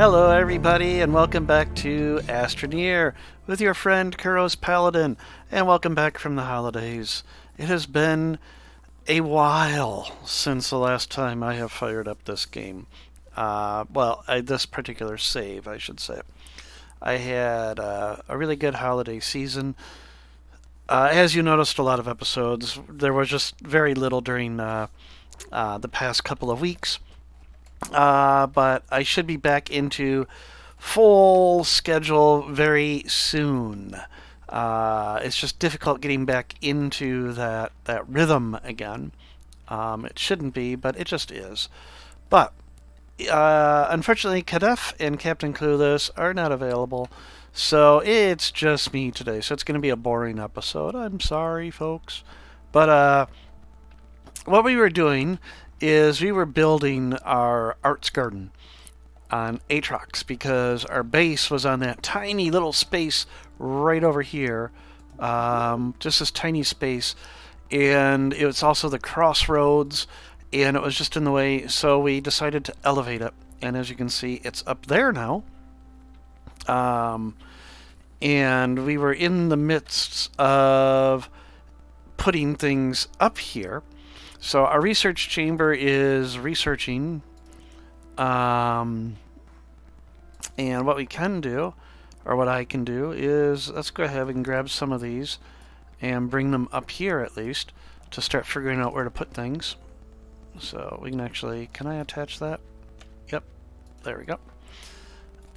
Hello, everybody, and welcome back to Astroneer with your friend Kuros Paladin, and welcome back from the holidays. It has been a while since the last time I have fired up this game. This particular save, I should say. I had a really good holiday season. As you noticed, a lot of episodes. There was just very little during the past couple of weeks. But I should be back into full schedule very soon. It's just difficult getting back into that rhythm again. It shouldn't be, but it just is. But unfortunately, Kadef and Captain Clueless are not available, so it's just me today. So it's going to be a boring episode. I'm sorry, folks. But what we were doing is we were building our Artsgarden on Atrox because our base was on that tiny little space right over here. Just this tiny space. And it was also the crossroads, and it was just in the way, so we decided to elevate it. And as you can see, it's up there now. And we were in the midst of putting things up here. So our research chamber is researching, and what we can do, or what I can do, is let's go ahead and grab some of these and bring them up here at least to start figuring out where to put things. So we can actually, can I attach that? Yep, there we go.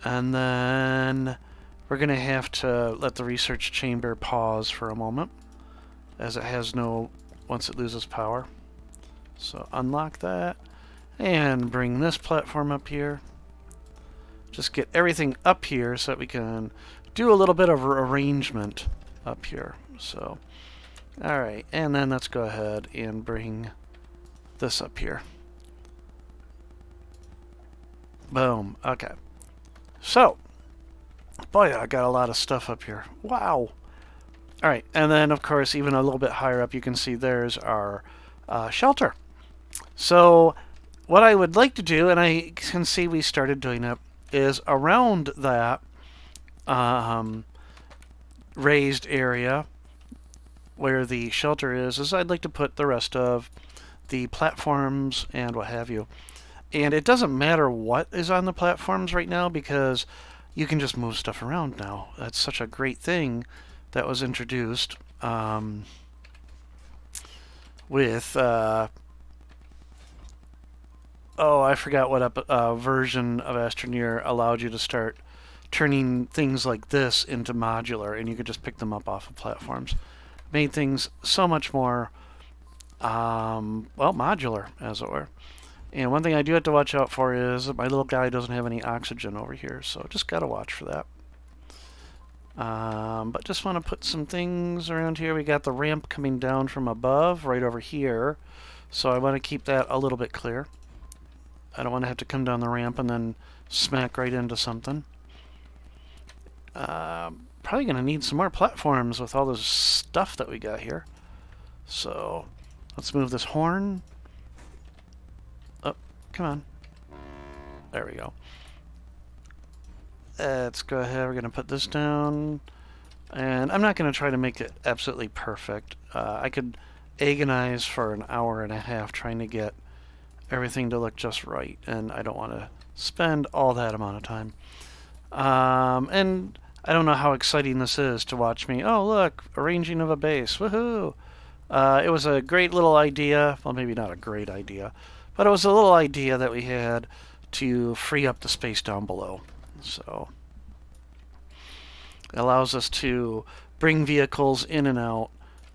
And then we're going to have to let the research chamber pause for a moment, as it has no, once it loses power. So unlock that and bring this platform up here. Just get everything up here so that we can do a little bit of arrangement up here. So, alright, and then let's go ahead and bring this up here. Boom. Okay. So, boy, I got a lot of stuff up here. Wow. Alright, and then of course, even a little bit higher up, you can see there's our shelter. So what I would like to do, and I can see we started doing it, is around that raised area where the shelter is I'd like to put the rest of the platforms and what have you. And it doesn't matter what is on the platforms right now because you can just move stuff around now. That's such a great thing that was introduced with I forgot what version of Astroneer allowed you to start turning things like this into modular, and you could just pick them up off of platforms. Made things so much more, modular, as it were. And one thing I do have to watch out for is that my little guy doesn't have any oxygen over here, so just gotta watch for that. But just want to put some things around here. We got the ramp coming down from above right over here, so I want to keep that a little bit clear. I don't want to have to come down the ramp and then smack right into something. Probably going to need some more platforms with all this stuff that we got here. So let's move this horn. Oh, come on. There we go. Let's go ahead. We're going to put this down. And I'm not going to try to make it absolutely perfect. I could agonize for an hour and a half trying to get everything to look just right, and I don't want to spend all that amount of time. And I don't know how exciting this is to watch me. Oh, look, arranging of a base. Woohoo! It was a great little idea. Well, maybe not a great idea, but it was a little idea that we had to free up the space down below. So it allows us to bring vehicles in and out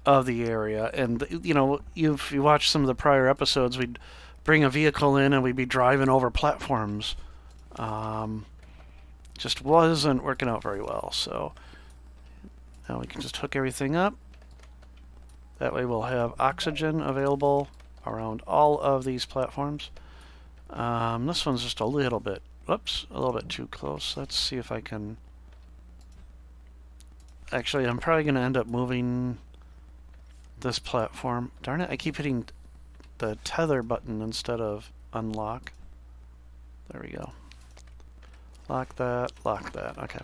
of the area. And, you know, if you watch some of the prior episodes, we'd bring a vehicle in and we'd be driving over platforms. Just wasn't working out very well. So now we can just hook everything up. That way we'll have oxygen available around all of these platforms. This one's just a little bit, whoops, a little bit too close. Let's see if I can... Actually, I'm probably going to end up moving this platform. Darn it, I keep hitting the tether button instead of unlock. There we go. Lock that, lock that. Okay.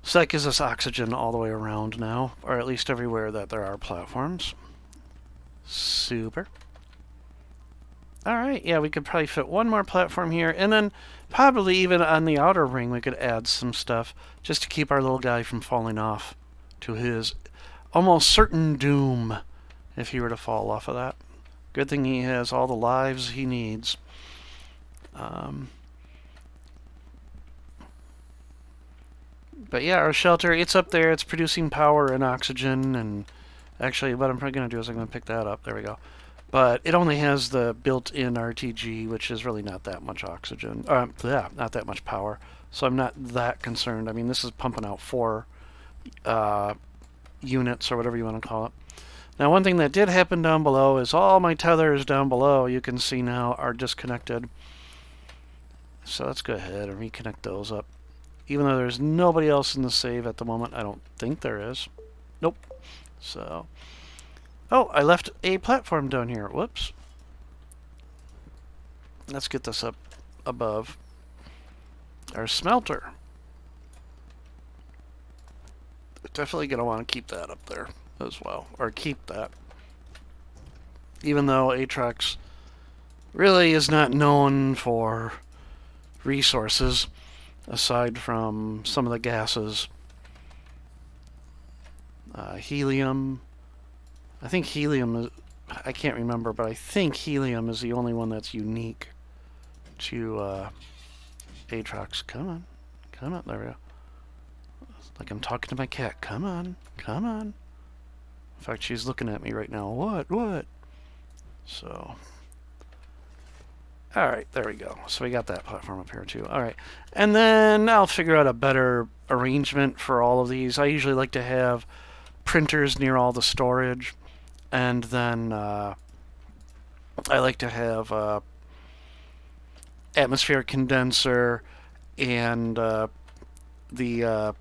So that gives us oxygen all the way around now, or at least everywhere that there are platforms. Super. Alright, yeah, we could probably fit one more platform here, and then probably even on the outer ring we could add some stuff just to keep our little guy from falling off to his almost certain doom if he were to fall off of that. Good thing he has all the lives he needs. But yeah, our shelter, it's up there, it's producing power and oxygen, and actually what I'm probably going to do is I'm going to pick that up. There we go. But it only has the built-in RTG, which is really not that much oxygen. Yeah, not that much power. So I'm not that concerned. I mean, this is pumping out 4 units, or whatever you want to call it. Now, one thing that did happen down below is all my tethers down below, you can see now, are disconnected. So let's go ahead and reconnect those up. Even though there's nobody else in the save at the moment, I don't think there is. Nope. So... oh, I left a platform down here. Whoops. Let's get this up above our smelter. Definitely going to want to keep that up there as well. Or keep that. Even though Atrox really is not known for resources, aside from some of the gases. Helium... I think helium is... I can't remember, but I think helium is the only one that's unique to Atrox. Come on. Come on. There we go. It's like I'm talking to my cat. Come on. Come on. In fact, she's looking at me right now. What? What? So... alright, there we go. So we got that platform up here too. Alright. And then I'll figure out a better arrangement for all of these. I usually like to have printers near all the storage. And then I like to have atmospheric condenser and the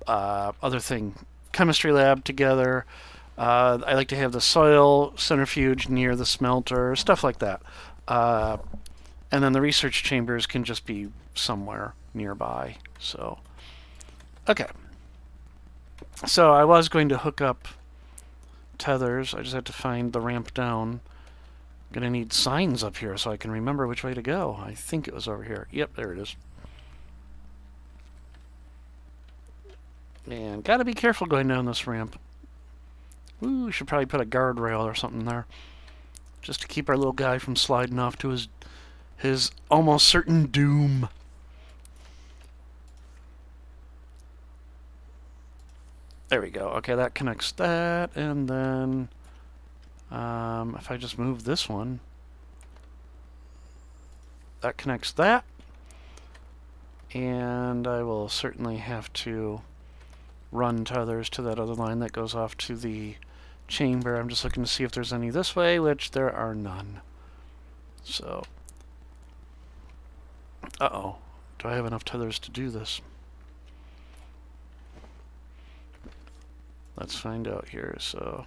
other thing, chemistry lab together. I like to have the soil centrifuge near the smelter, stuff like that. And then the research chambers can just be somewhere nearby. So, okay. So I was going to hook up tethers. I just had to find the ramp down. I'm gonna need signs up here so I can remember which way to go. I think it was over here. Yep, there it is. And gotta be careful going down this ramp. Ooh, should probably put a guardrail or something there, just to keep our little guy from sliding off to his almost certain doom. There we go. Okay, that connects that, and then if I just move this one, that connects that, and I will certainly have to run tethers to that other line that goes off to the chamber. I'm just looking to see if there's any this way, which there are none. So, uh-oh. Do I have enough tethers to do this? Let's find out here. So,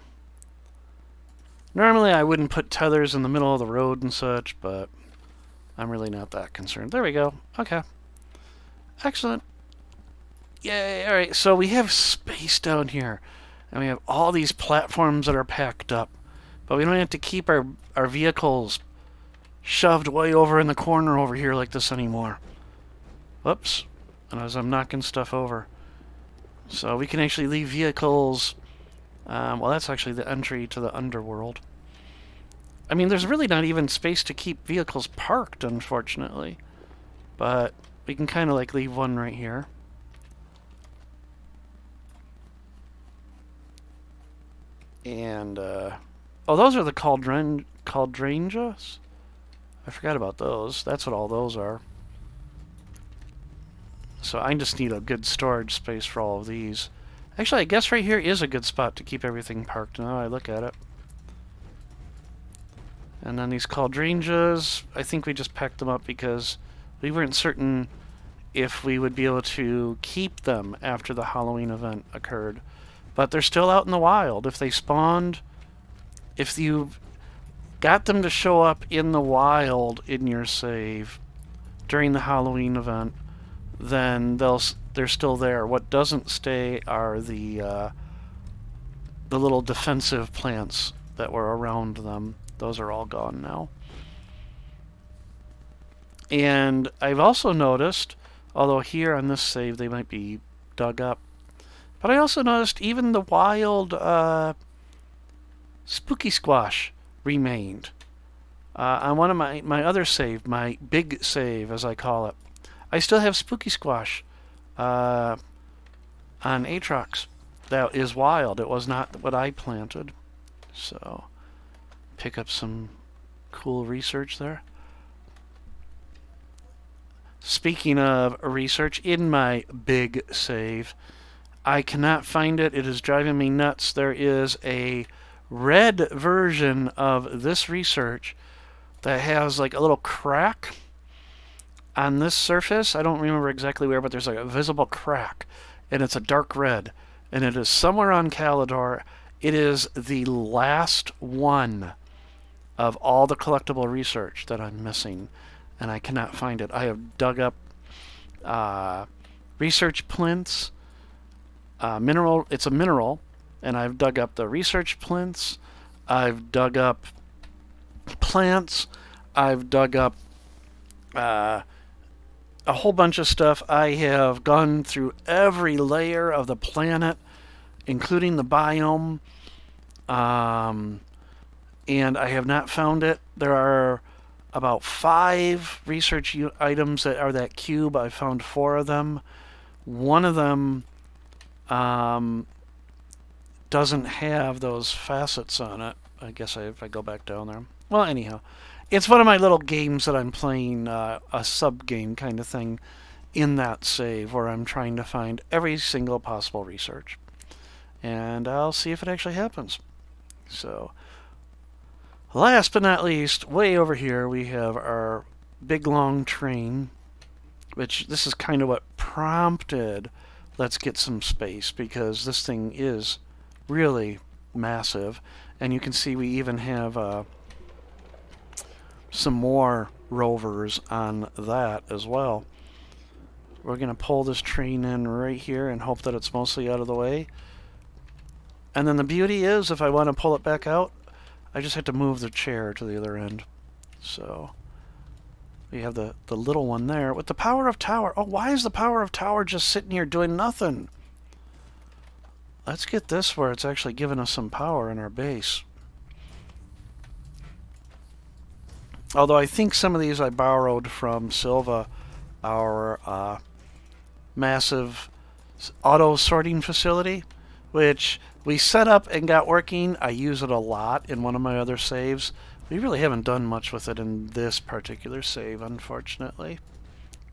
normally I wouldn't put tethers in the middle of the road and such, but I'm really not that concerned. There we go. Okay. Excellent. Yay. Alright, so we have space down here. And we have all these platforms that are packed up. But we don't have to keep our vehicles shoved way over in the corner over here like this anymore. Whoops. And as I'm knocking stuff over. So we can actually leave vehicles... well, that's actually the entry to the underworld. I mean, there's really not even space to keep vehicles parked, unfortunately. But we can kind of like leave one right here. And, oh, those are the cauldranjas? I forgot about those. That's what all those are. So I just need a good storage space for all of these. Actually, I guess right here is a good spot to keep everything parked now I look at it. And then these cauldranjas, I think we just packed them up because we weren't certain if we would be able to keep them after the Halloween event occurred. But they're still out in the wild. If they spawned, if you got them to show up in the wild in your save, during the Halloween event, then they're still there. What doesn't stay are the little defensive plants that were around them. Those are all gone now. And I've also noticed, although here on this save they might be dug up, but I also noticed even the wild spooky squash remained. On one of my other save, my big save as I call it, I still have spooky squash on Atrox. That is wild. It was not what I planted. So, pick up some cool research there. Speaking of research, in my big save, I cannot find it. It is driving me nuts. There is a red version of this research that has like a little crack on this surface. I don't remember exactly where, but there's like a visible crack, and it's a dark red, and it is somewhere on Calidor. It is the last one of all the collectible research that I'm missing, and I cannot find it. I have dug up research plinths, mineral. It's a mineral, and I've dug up the research plinths. I've dug up plants. I've dug up a whole bunch of stuff. I have gone through every layer of the planet, including the biome, and I have not found it. There are about 5 research items that are that cube. I found 4 of them. One of them doesn't have those facets on it. I guess if I go back down there. Well, anyhow, it's one of my little games that I'm playing, a sub-game kind of thing in that save where I'm trying to find every single possible research. And I'll see if it actually happens. So, last but not least, way over here we have our big long train, which this is kind of what prompted let's get some space, because this thing is really massive. And you can see we even have some more rovers on that as well. We're going to pull this train in right here and hope that it's mostly out of the way. And then the beauty is, if I want to pull it back out, I just have to move the chair to the other end. So we have the little one there with the power of tower. Oh, why is the power of tower just sitting here doing nothing? Let's get this where it's actually giving us some power in our base. Although I think some of these I borrowed from Silva, our massive auto sorting facility, which we set up and got working. I use it a lot in one of my other saves. We really haven't done much with it in this particular save, unfortunately.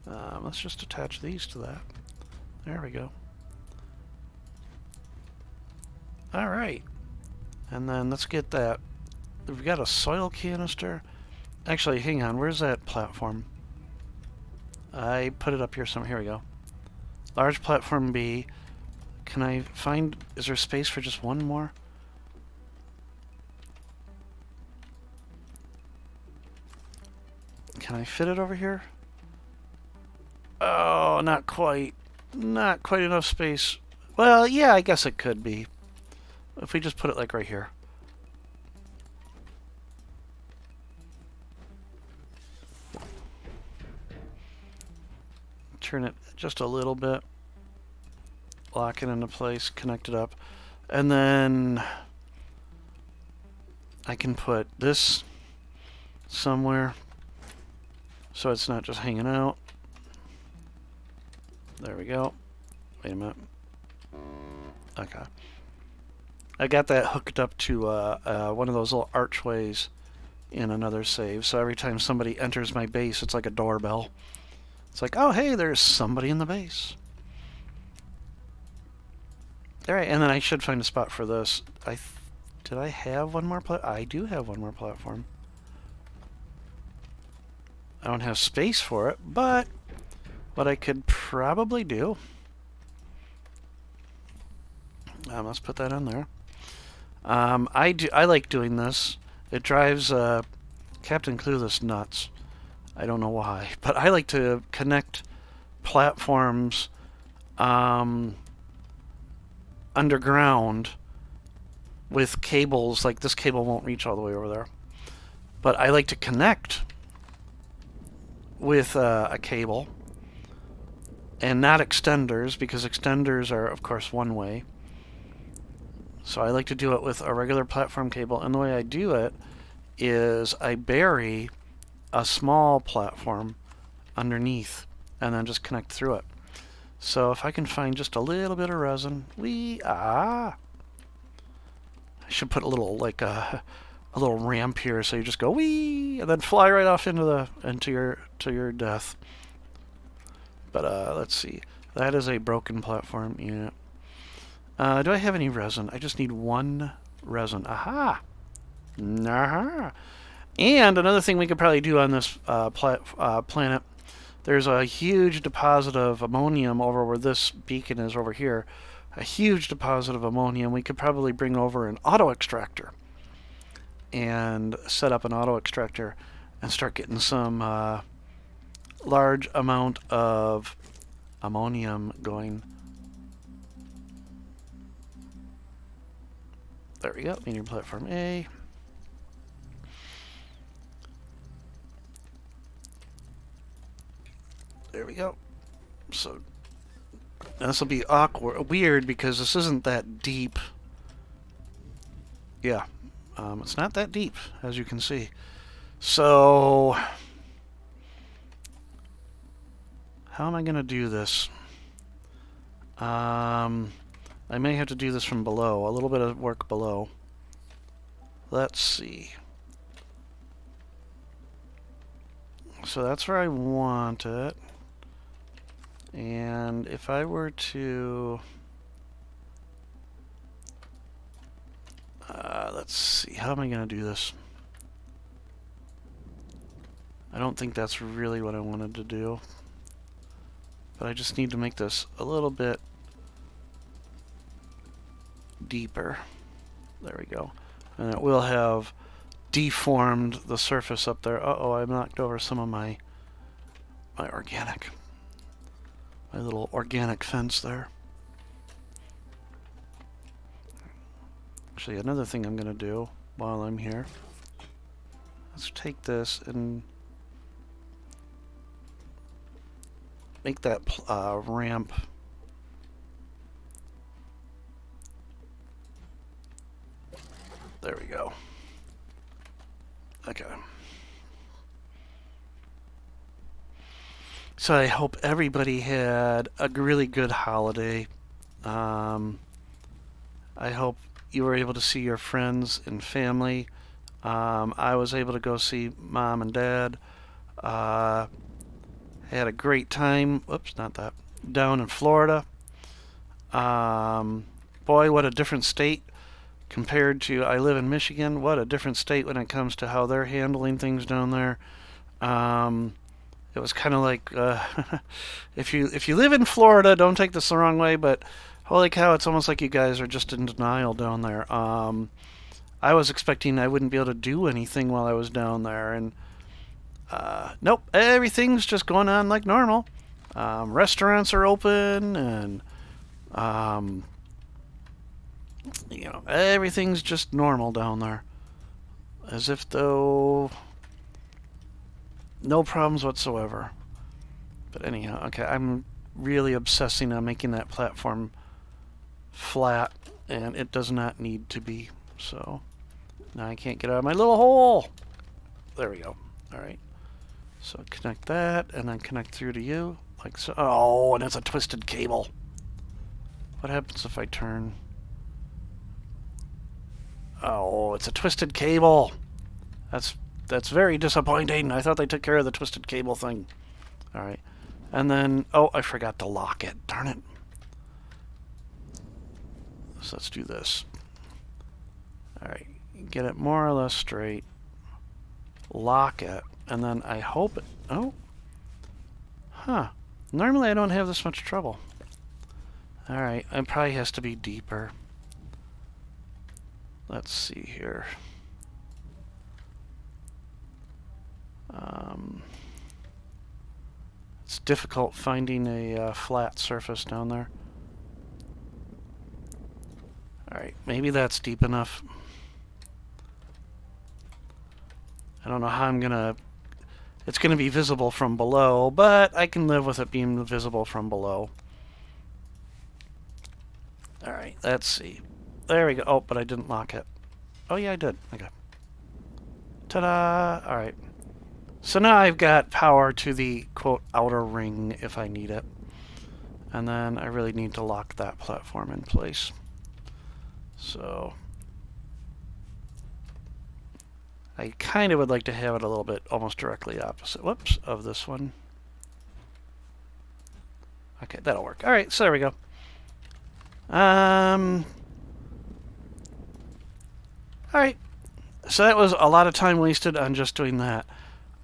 Let's just attach these to that. There we go. Alright. And then let's get that. We've got a soil canister. Actually, hang on. Where's that platform? I put it up here somewhere. Here we go. Large platform B. Can I find... Is there space for just one more? Can I fit it over here? Oh, not quite. Not quite enough space. Well, yeah, I guess it could be. If we just put it like right here. Turn it just a little bit. Lock it into place, connect it up. And then I can put this somewhere so it's not just hanging out. There we go. Wait a minute. Okay. I got that hooked up to one of those little archways in another save, so every time somebody enters my base, it's like a doorbell. It's like, oh, hey, there's somebody in the base. Alright, and then I should find a spot for this. Did I have one more platform? I do have one more platform. I don't have space for it, but what I could probably do... let's put that on there. I like doing this. It drives Captain Clueless nuts. I don't know why, but I like to connect platforms underground with cables. Like this cable won't reach all the way over there, but I like to connect with a cable and not extenders, because extenders are of course one way. So I like to do it with a regular platform cable, and the way I do it is I bury a small platform underneath and then just connect through it. So if I can find just a little bit of resin, I should put a little like a little ramp here, so you just go wee and then fly right off into your death. But let's see. That is a broken platform unit. Do I have any resin? I just need one resin. Aha! Aha! And another thing we could probably do on this planet, there's a huge deposit of ammonium over where this beacon is over here. A huge deposit of ammonium. We could probably bring over an auto extractor and set up an auto extractor and start getting some large amount of ammonium going. There we go. Medium platform A. There we go. So this will be weird because this isn't that deep. Yeah, it's not that deep, as you can see. So how am I going to do this? I may have to do this from below. A little bit of work below. Let's see. So that's where I want it. And if I were to... let's see, how am I going to do this? I don't think that's really what I wanted to do. But I just need to make this a little bit deeper. There we go. And it will have deformed the surface up there. Uh-oh, I knocked over some of my organic. My little organic fence there. Actually, another thing I'm going to do while I'm here, let's take this and make that ramp. There we go. Okay. So I hope everybody had a really good holiday. I hope you were able to see your friends and family. I was able to go see Mom and Dad. I had a great time. Whoops, not that. Down in Florida. Boy, what a different state compared to, I live in Michigan. What a different state when it comes to how they're handling things down there. It was kind of like, if you live in Florida, don't take this the wrong way, but holy cow, it's almost like you guys are just in denial down there. I was expecting I wouldn't be able to do anything while I was down there, and nope, everything's just going on like normal. Restaurants are open, and everything's just normal down there, as if though no problems whatsoever. But anyhow, okay, I'm really obsessing on making that platform flat, and it does not need to be. So now I can't get out of my little hole. There we go. All right. So connect that, and then connect through to you, like so. Oh, and it's a twisted cable. What happens if I turn? Oh, it's a twisted cable. That's very disappointing. I thought they took care of the twisted cable thing. All right. And then, oh, I forgot to lock it. Darn it. So let's do this. All right. Get it more or less straight. Lock it. And then I hope it... Oh. Huh. Normally I don't have this much trouble. All right. It probably has to be deeper. Let's see here. It's difficult finding a flat surface down there. Alright, maybe that's deep enough. I don't know how I'm gonna... It's gonna be visible from below, but I can live with it being visible from below. Alright, let's see. There we go. Oh, but I didn't lock it. Oh yeah, I did. Okay. Ta-da! Alright. So now I've got power to the, quote, outer ring if I need it. And then I really need to lock that platform in place. So I kind of would like to have it a little bit almost directly opposite, whoops, of this one. Okay, that'll work. Alright, so there we go. Alright. So that was a lot of time wasted on just doing that.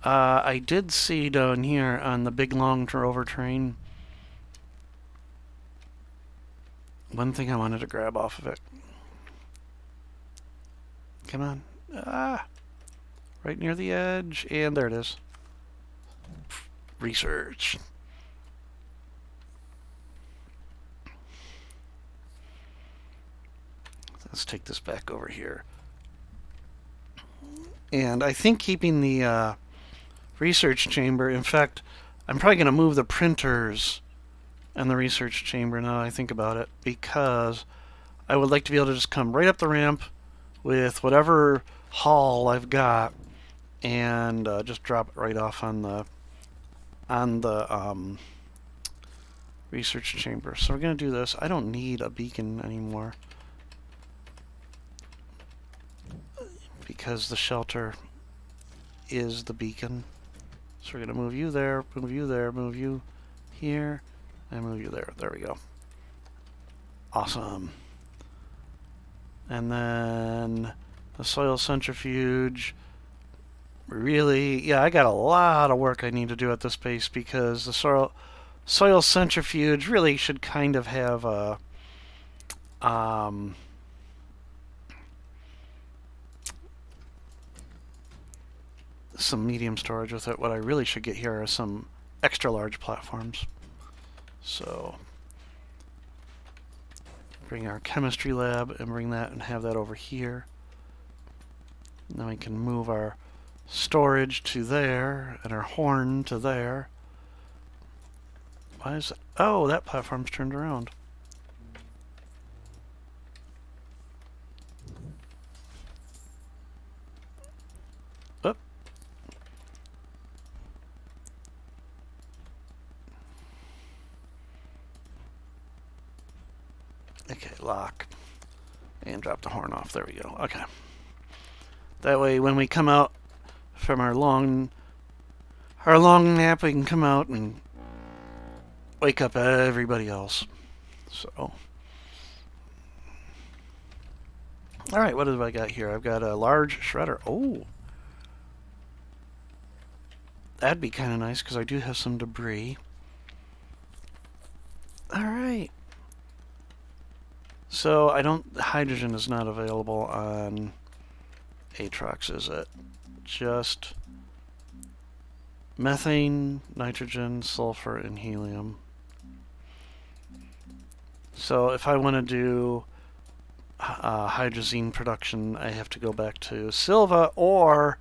I did see down here on the big long rover train one thing I wanted to grab off of it. Come on. Ah! Right near the edge, and there it is. Research. Let's take this back over here. And I think keeping the research chamber, in fact, I'm probably going to move the printers and the research chamber now that I think about it, because I would like to be able to just come right up the ramp with whatever haul I've got and just drop it right off on the research chamber. So we're going to do this. I don't need a beacon anymore because the shelter is the beacon. So we're going to move you there, move you there, move you here, and move you there. There we go. Awesome. And then the soil centrifuge. Really, yeah, I got a lot of work I need to do at this base because the soil centrifuge really should kind of have a some medium storage with it. What I really should get here are some extra large platforms. So bring our chemistry lab and bring that and have that over here. And then we can move our storage to there and our horn to there. Why is it? Oh, that platform's turned around. Oop. Okay, lock. And drop the horn off. There we go. Okay. That way when we come out from our long nap, we can come out and wake up everybody else. So, alright, what have I got here? I've got a large shredder. Oh, that'd be kind of nice because I do have some debris. Alright. So, hydrogen is not available on Atrox, is it? Just methane, nitrogen, sulfur, and helium. So if I want to do hydrazine production, I have to go back to Silva or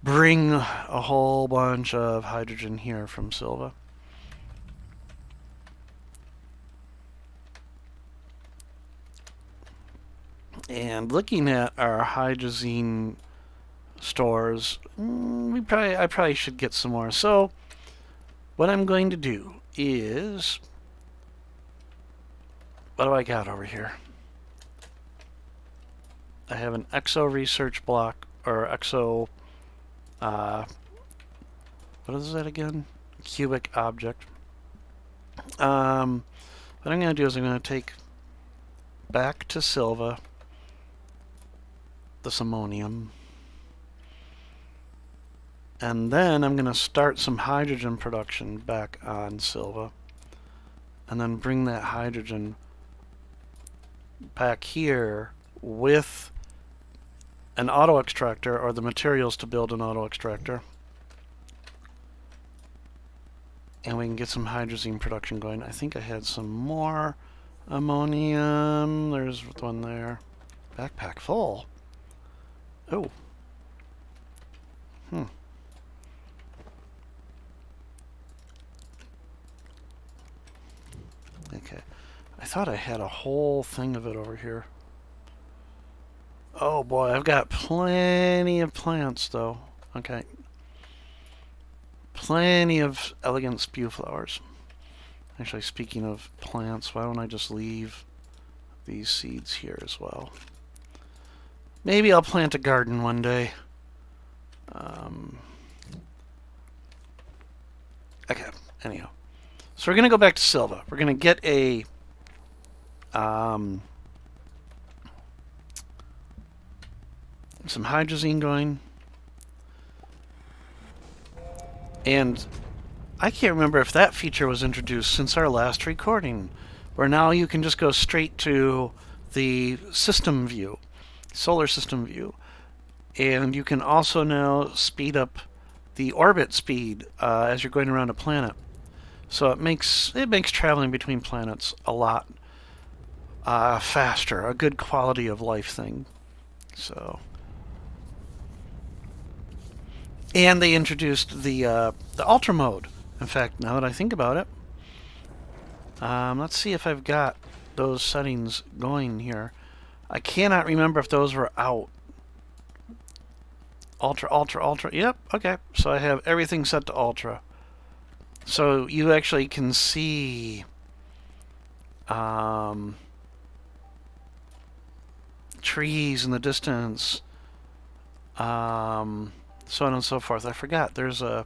bring a whole bunch of hydrogen here from Silva. And looking at our hydrazine stores, I probably should get some more. So what I'm going to do is, what do I got over here? I have an EXO research block, or EXO, what is that again? Cubic object. What I'm going to do is I'm going to take back to Silva this ammonium, and then I'm going to start some hydrogen production back on Silva, and then bring that hydrogen back here with an auto extractor or the materials to build an auto extractor. And we can get some hydrazine production going. I think I had some more ammonium. There's one there. Backpack full. Oh. Okay. I thought I had a whole thing of it over here. Oh boy, I've got plenty of plants though. Okay. Plenty of elegant spew flowers. Actually, speaking of plants, why don't I just leave these seeds here as well? Maybe I'll plant a garden one day. Okay, anyhow. So we're going to go back to Silva. We're going to get a some hydrazine going. And I can't remember if that feature was introduced since our last recording, where now you can just go straight to the system view, solar system view. And you can also now speed up the orbit speed as you're going around a planet. So it makes traveling between planets a lot faster, a good quality of life thing. So, and they introduced the ultra mode. In fact, now that I think about it, let's see if I've got those settings going here. I cannot remember if those were out. Ultra, ultra, ultra. Yep, okay. So I have everything set to ultra. So you actually can see trees in the distance, so on and so forth. I forgot there's a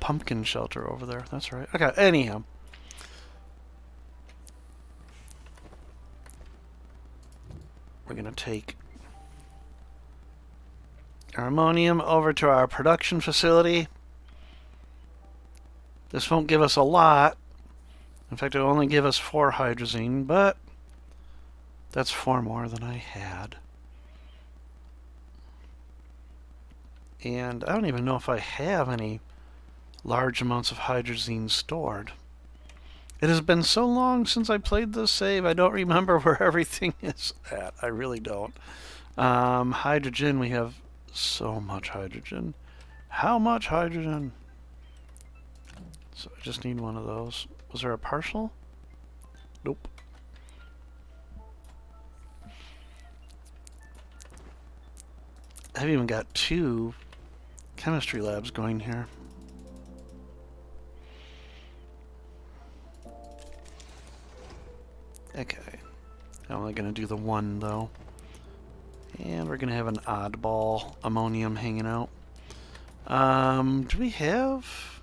pumpkin shelter over there. That's right. Okay, anyhow. We're going to take our ammonium over to our production facility. This won't give us a lot. In fact, it'll only give us 4 hydrazine, but that's 4 more than I had. And I don't even know if I have any large amounts of hydrazine stored. It has been so long since I played this save, I don't remember where everything is at. I really don't. Hydrogen, we have so much hydrogen. How much hydrogen? So I just need one of those. Was there a partial? Nope. I've even got 2 chemistry labs going here. Okay. I'm only going to do the 1 though. And we're going to have an oddball ammonium hanging out. Do we have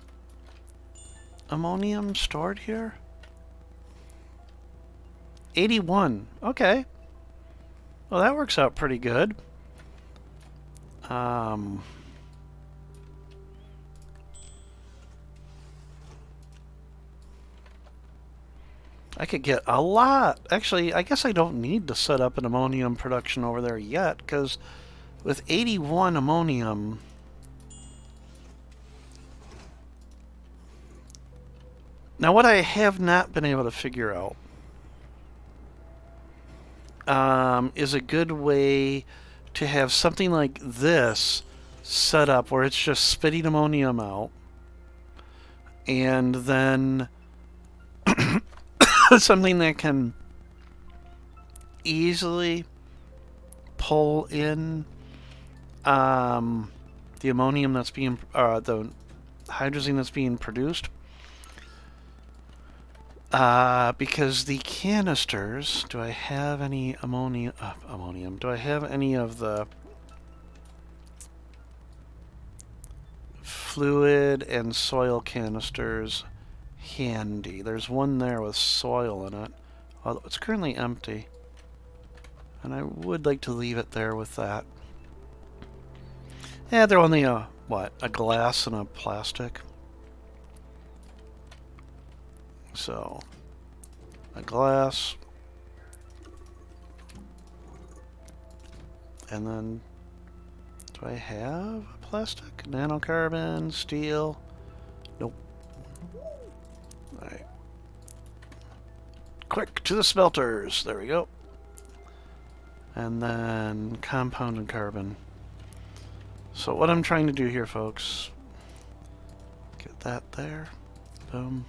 ammonium stored here? 81. Okay. Well, that works out pretty good. I could get a lot. Actually, I guess I don't need to set up an ammonium production over there yet, because with 81 ammonium, now what I have not been able to figure out is a good way to have something like this set up where it's just spitting ammonium out, and then something that can easily pull in the ammonium that's being, the hydrazine that's being produced. Because the canisters, do I have any ammonium? Do I have any of the fluid and soil canisters handy? There's one there with soil in it, although it's currently empty. And I would like to leave it there with that. Yeah, they're only a glass and a plastic. So, a glass, and then, do I have a plastic? Nanocarbon, steel? Nope. to the smelters. There we go. And then compound and carbon. So what I'm trying to do here, folks, get that there. Boom.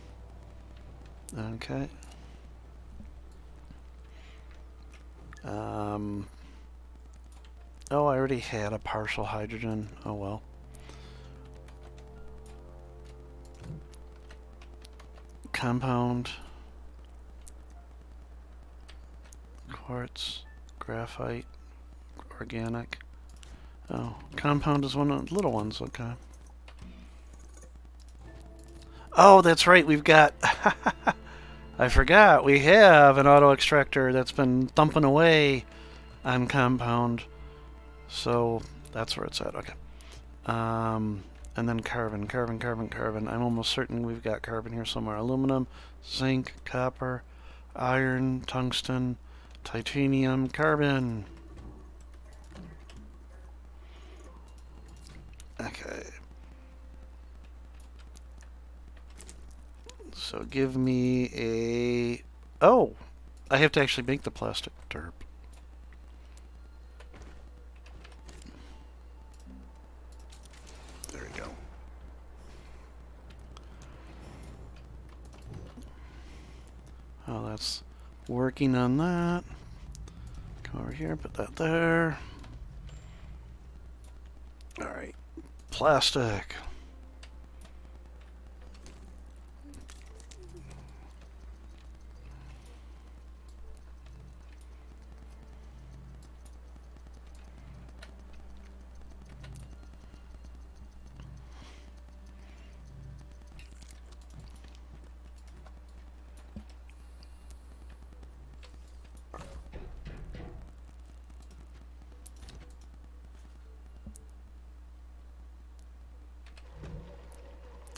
Okay. Oh, I already had a partial hydrogen. Oh well. Compound. Quartz. Graphite. Organic. Oh, compound is one of the little ones. Okay. Oh, that's right. We've got... I forgot. We have an auto extractor that's been thumping away on compound. So that's where it's at. Okay. And then carbon. I'm almost certain we've got carbon here somewhere. Aluminum, zinc, copper, iron, tungsten, titanium, carbon. Okay. So give me a... Oh! I have to actually make the plastic derp. There we go. Oh, that's working on that. Come over here, put that there. Alright. Plastic.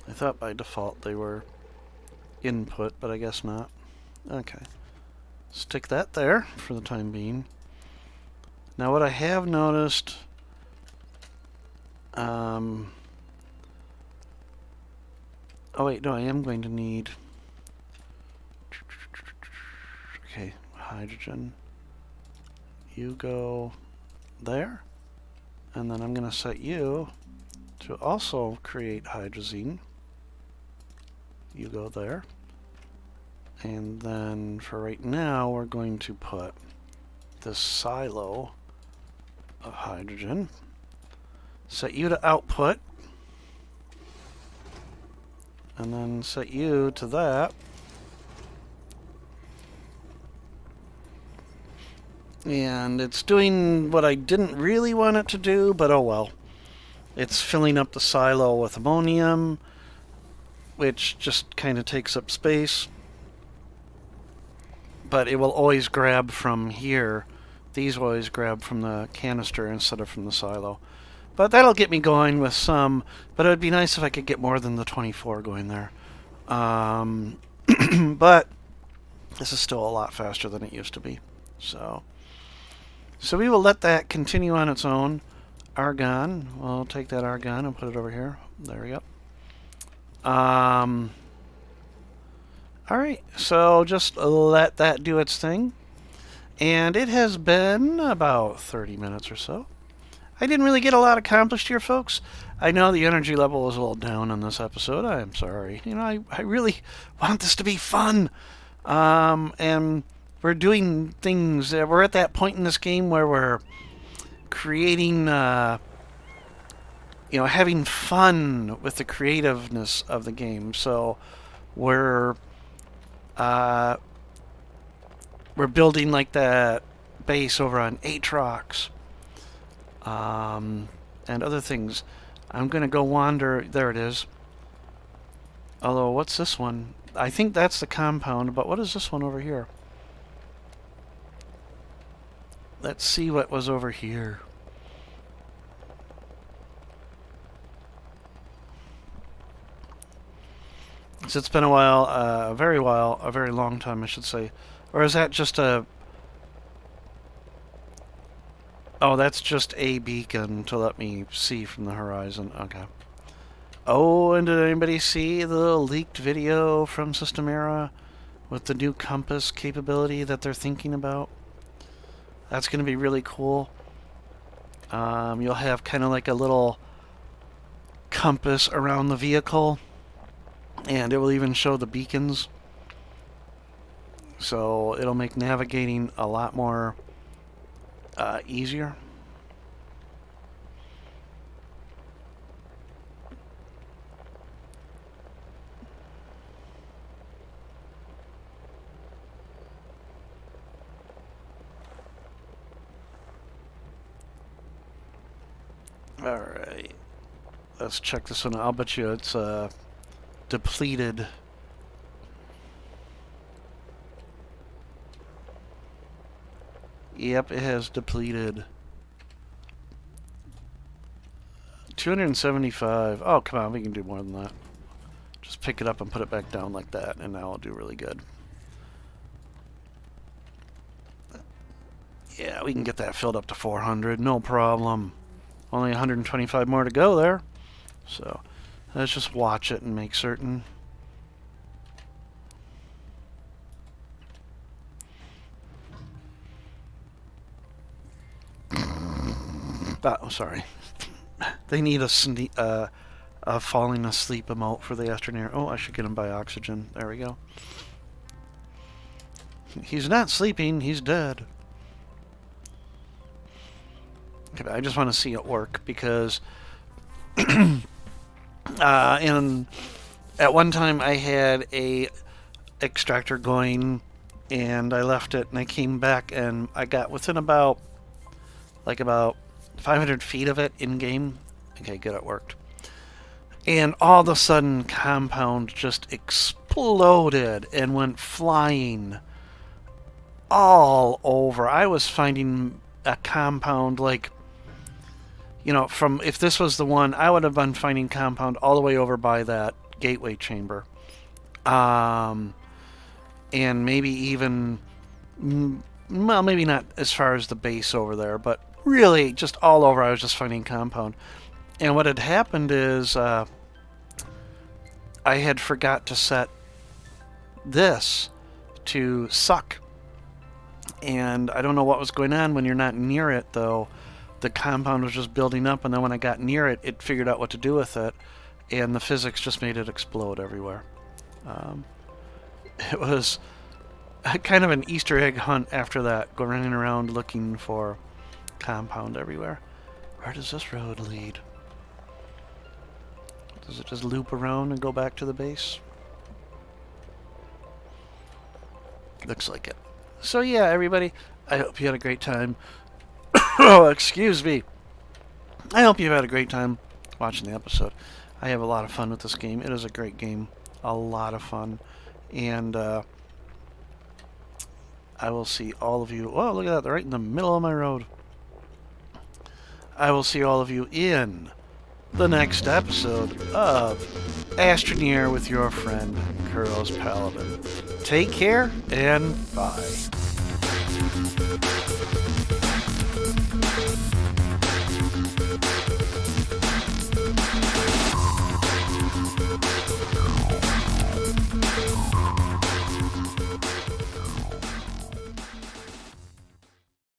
I thought by default they were input, but I guess not. Okay. Stick that there for the time being. Now what I have noticed... oh wait, no, I am going to need... Okay, hydrogen. You go there. And then I'm going to set you to also create hydrazine. You go there. And then for right now, we're going to put this silo of hydrogen. Set you to output. And then set you to that. And it's doing what I didn't really want it to do, but oh well. It's filling up the silo with ammonium, which just kind of takes up space. But it will always grab from here. These will always grab from the canister instead of from the silo. But that'll get me going with some. But it would be nice if I could get more than the 24 going there. But this is still a lot faster than it used to be. So we will let that continue on its own. Argon. We'll take that argon and put it over here. There we go. Alright, so just let that do its thing. And it has been about 30 minutes or so. I didn't really get a lot accomplished here, folks. I know the energy level is a little down on this episode. I'm sorry. You know, I really want this to be fun. And we're doing things. We're at that point in this game where we're creating, having fun with the creativeness of the game. So we're building like that base over on Atrox, and other things. I'm gonna go wander. There it is. Although, what's this one? I think that's the compound, but what is this one over here? Let's see what was over here. So it's been a while, a very long time, I should say. Or is that just a... Oh, that's just a beacon to let me see from the horizon. Okay. Oh, and did anybody see the leaked video from System Era with the new compass capability that they're thinking about. That's going to be really cool. You'll have kind of like a little compass around the vehicle, and it will even show the beacons. So it'll make navigating a lot more easier. Alright. Let's check this one. I'll bet you it's depleted. Yep, it has depleted. 275. Oh, come on, we can do more than that. Just pick it up and put it back down like that, and now it'll do really good. Yeah, we can get that filled up to 400, no problem. Only 125 more to go there. So, let's just watch it and make certain. Oh, sorry. They need a falling asleep emote for the Astroneer. Oh, I should get him by oxygen. There we go. He's not sleeping, he's dead. Okay, I just want to see it work because and at one time I had a extractor going and I left it and I came back and I got within about 500 feet of it in game. Okay, good, it worked. And all of a sudden compound just exploded and went flying all over. I was finding a compound like, you know, from, if this was the one, I would have been finding compound all the way over by that gateway chamber. And maybe even, well, maybe not as far as the base over there, but really just all over I was just finding compound. And what had happened is I had forgot to set this to suck. And I don't know what was going on when you're not near it, though. The compound was just building up, and then when I got near it, it figured out what to do with it, and the physics just made it explode everywhere. It was kind of an Easter egg hunt after that, go running around looking for compound everywhere. Where does this road lead? Does it just loop around and go back to the base? Looks like it. So yeah, everybody, I hope you had a great time. Oh, excuse me. I hope you had a great time watching the episode. I have a lot of fun with this game. It is a great game. A lot of fun. And I will see all of you... Oh, look at that. They're right in the middle of my road. I will see all of you in the next episode of Astroneer with your friend, Kuros Paladin. Take care, and bye.